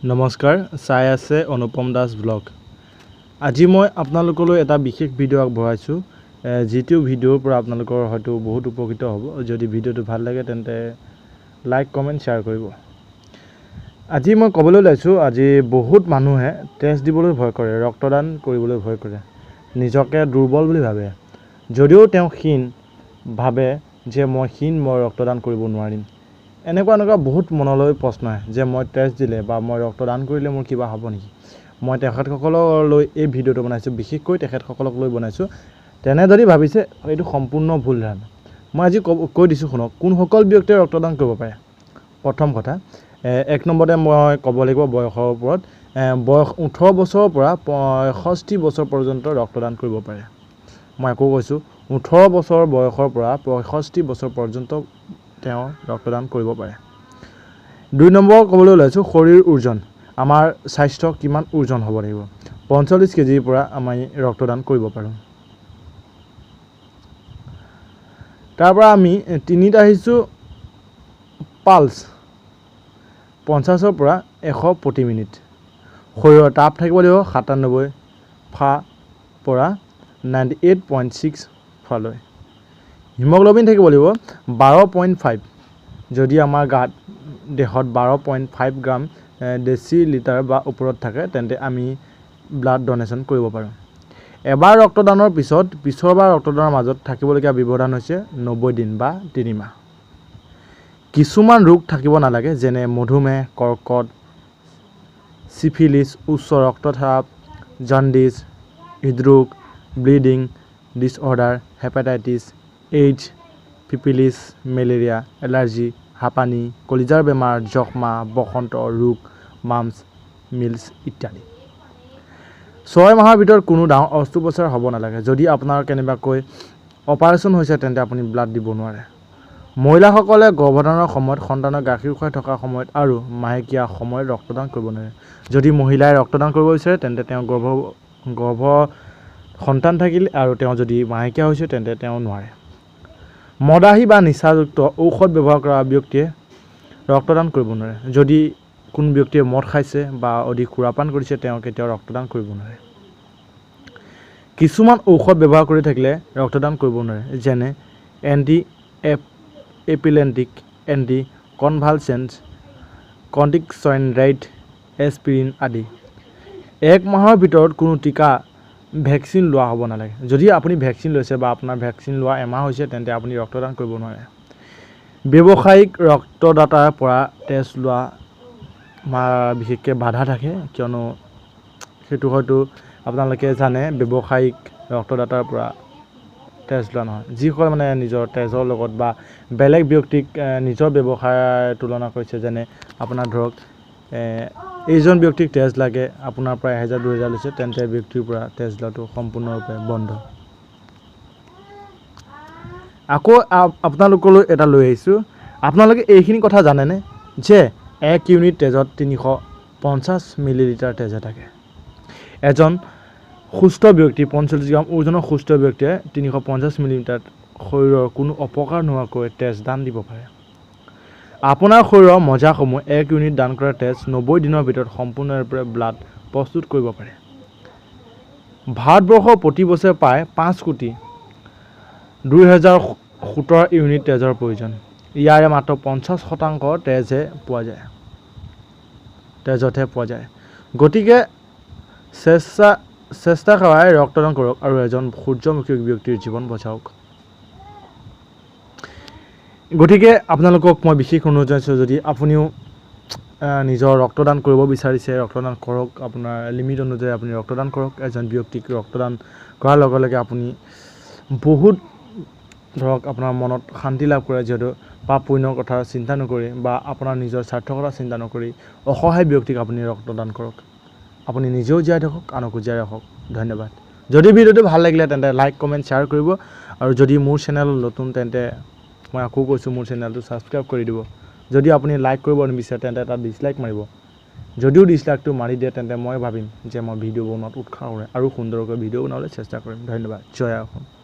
নমস্কাৰ চাই আছে অনুপম দাস ব্লগ আজি মই আপোনালোকলৈ এটা বিশেষ ভিডিঅ' আগবঢ়াইছো যিটো ভিডিঅ'ৰ পৰা আপোনালোকৰ হয়তো বহুত উপকৃত হ'ব যদি ভিডিঅ'টো ভাল লাগে তেন্তে লাইক কমেন্ট শেয়াৰ কৰিব আজি মই ক'বলৈ লৈছো আজি বহুত মানুহে টেষ্ট দিবলৈ ভয় কৰে ৰক্তদান কৰিবলৈ ভয় কৰে নিজকে দুৰ্বল বুলি ভাবে যদিও তেওঁ ক্ষীণ ভাবে যে মই ৰক্তদান কৰিব নোৱাৰিম এনেকুৱা বহুত মনলৈ প্ৰশ্ন আহে যে মই টেষ্ট দিলে বা মই ৰক্তদান কৰিলে মোৰ কিবা হ'ব নেকি মই তেখেতসকললৈ এই ভিডিঅ'টো বনাইছো বিশেষকৈ তেখেতসকলক লৈ বনাইছো তেনে যদি ভাবিছে এইটো সম্পূৰ্ণ ভুল ধাৰণা মই আজি কৈ দিছো শুনক কোন সকল ব্যক্তিয়ে ৰক্তদান কৰিব পাৰে প্ৰথম কথা এক নম্বৰতে মই ক'ব লাগিব বয়সৰ ওপৰত বয়স 18 বছৰৰ পৰা 65 বছৰ পৰ্যন্ত ৰক্তদান কৰিব পাৰে মই আকৌ কৈছো 18 বছৰ বয়সৰ পৰা 65 বছৰ পৰ্যন্ত তেওঁ ৰক্তদান কৰিব পাৰে দুই নম্বৰ ক'বলৈ লৈছো শৰীৰ ওজন আমাৰ স্বাস্থ্য কিমান ওজন হ'ব লাগিব 45 কেজিৰ পৰা আমি ৰক্তদান কৰিব পাৰোঁ তাৰ পৰা আমি তিনিটা আহিছো পালস 50 ৰ পৰা 100 প্ৰতি মিনিট শৰীৰৰ তাপ থাকিব লাগিব 97 ফা পৰা 98.6 ফালৈ হিমোগ্লোবিন থাকিব লাগিব 12.5 যদি আমাৰ গাত দেহত 12.5 গ্ৰাম ডেচিলিটাৰ বা ওপৰত থাকে তেন্তে আমি ব্লাড ডোনেশন কৰিব পাৰোঁ এবাৰ ৰক্তদানৰ পিছৰবাৰ ৰক্তদানৰ মাজত থাকিবলগীয়া ব্যৱধান হৈছে 90 দিন বা 3 মাহ কিছুমান ৰোগ থাকিব নালাগে যেনে মধুমেহ কৰ্কট সিফিলিস উচ্চ ৰক্তচাপ জণ্ডিস হৃদৰোগ bleeding disorder hepatitis AIDS syphilis malaria allergy হাঁপানি কলিজাৰ বেমাৰ যক্ষ্মা বসন্ত ৰোগ মামছ মিলছ ইত্যাদি 6 মাহৰ ভিতৰত কোনো ডাঙৰ অস্ত্ৰোপচাৰ হ'ব নালাগে যদি আপোনাৰ কেনেবাকৈ অপাৰেশ্যন হৈছে তেন্তে আপুনি ব্লাড দিব নোৱাৰে মহিলাসকলে গৰ্ভধাৰণৰ সময়ত সন্তানৰ গাখীৰ খুৱাই থকা সময়ত আৰু মাহেকীয়া সময়ত ৰক্তদান কৰিব নোৱাৰে যদি মহিলাই ৰক্তদান কৰিব বিচাৰে তেন্তে তেওঁ গৰ্ভ সন্তান থাকিল আৰু তেওঁ যদি মাহেকীয়া হৈছে তেন্তে তেওঁ নোৱাৰে মদাহী বা নিচাযুক্ত ঔষধ ব্যৱহাৰ কৰা ব্যক্তিয়ে ৰক্তদান কৰিব নোৱাৰে যদি কোন ব্যক্তিয়ে মদ খাইছে বা অধিক সুৰাপান কৰিছে তেওঁ কেতিয়াও ৰক্তদান কৰিব নোৱাৰে কিছুমান ঔষধ ব্যৱহাৰ কৰি থাকিলে ৰক্তদান কৰিব নোৱাৰে যেনে এন্টি এপিলেপ্টিক এন্টি কনভালচেন্ট কৰ্টিকচইড এস্পিৰিন আদি এক মাহৰ ভিতৰত কোনো টিকা ভ্যাকচিন লোৱা হ'ব নালাগে যদি আপুনি ভ্যাকচিন লৈছে বা আপোনাৰ ভ্যাকচিন লোৱা এমাহ হৈছে তেন্তে আপুনি ৰক্তদান কৰিব নোৱাৰে ব্যৱসায়িক ৰক্তদাতাৰ পৰা টেষ্ট লোৱা বিশেষকৈ বাধা থাকে কিয়নো সেইটো হয়তো আপোনালোকে জানে ব্যৱসায়িক ৰক্তদাতাৰ পৰা টেষ্ট লোৱা নহয় যিসকল মানে নিজৰ তেজৰ লগত বা বেলেগ ব্যক্তিক নিজৰ ব্যৱসায় তুলনা কৰিছে যেনে আপোনাৰ ধৰক এইজন ব্যক্তিক টেষ্ট লাগে আপোনাৰ পৰা 1000-2000 লৈছে তেন্তে ব্যক্তিৰ পৰা টেষ্ট লোৱাটো সম্পূৰ্ণৰূপে বন্ধ আকৌ আপোনালোকলৈ এটা লৈ আহিছো আপোনালোকে এইখিনি কথা জানেনে যে 1 ইউনিট তেজত 350 মিলিলিটাৰ তেজ থাকে এজন সুস্থ ব্যক্তি 45 গ্ৰাম ওজনৰ সুস্থ ব্যক্তিয়ে 350 মিলিলিটাৰ শৰীৰৰ কোনো অপকাৰ নোহোৱাকৈ তেজ দান দিব পাৰে আপোনাৰ শৰীৰৰ মজ্জাসমূহ 1 ইউনিট দান কৰা তেজ 90 দিনৰ ভিতৰত সম্পূৰ্ণৰূপে ব্লাড প্ৰস্তুত কৰিব পাৰে ভাৰতবৰ্ষৰ প্ৰতি বছৰে প্ৰায় 5 কোটি 2017 ইউনিট তেজৰ প্ৰয়োজন ইয়াৰে মাত্ৰ 50% তেজহে পোৱা যায় গতিকে চেষ্টা কৰাই ৰক্তদান কৰক আৰু এজন সূৰ্যমুখী ব্যক্তিৰ জীৱন বচাওক গতিকে আপোনালোকক মই বিশেষ অনুৰোধ জনাইছো যদি আপুনিও নিজৰ ৰক্তদান কৰিব বিচাৰিছে ৰক্তদান কৰক আপোনাৰ লিমিট অনুযায়ী আপুনি ৰক্তদান কৰক এজন ব্যক্তিক ৰক্তদান কৰাৰ লগে লগে আপুনি বহুত ধৰক আপোনাৰ মনত শান্তি লাভ কৰে যিহেতু পাপ পুণ্যৰ কথা চিন্তা নকৰি বা আপোনাৰ নিজৰ স্বাৰ্থৰ কথা চিন্তা নকৰি অসহায় ব্যক্তিক আপুনি ৰক্তদান কৰক আপুনি নিজেও জীয়াই থাকক আনকো জীয়াই ৰাখক ধন্যবাদ যদি ভিডিঅ'টো ভাল লাগিলে তেন্তে লাইক কমেন্ট শেয়াৰ কৰিব আৰু যদি মোৰ চেনেল নতুন তেন্তে মই আকৌ কৈছো মোৰ চেনেলটো সাবস্ক্ৰাইব কৰি দিব যদি আপুনি লাইক কৰিব নিবিচাৰে তেন্তে এটা ডিসলাইক মাৰিব যদিও ডিসলাইকটো মাৰি দিয়ে তেন্তে মই ভাবিম যে মই ভিডিঅ' বনোৱাত উৎসাহ কৰে আৰু সুন্দৰকৈ ভিডিঅ' বনাবলৈ চেষ্টা কৰিম ধন্যবাদ জয় অসম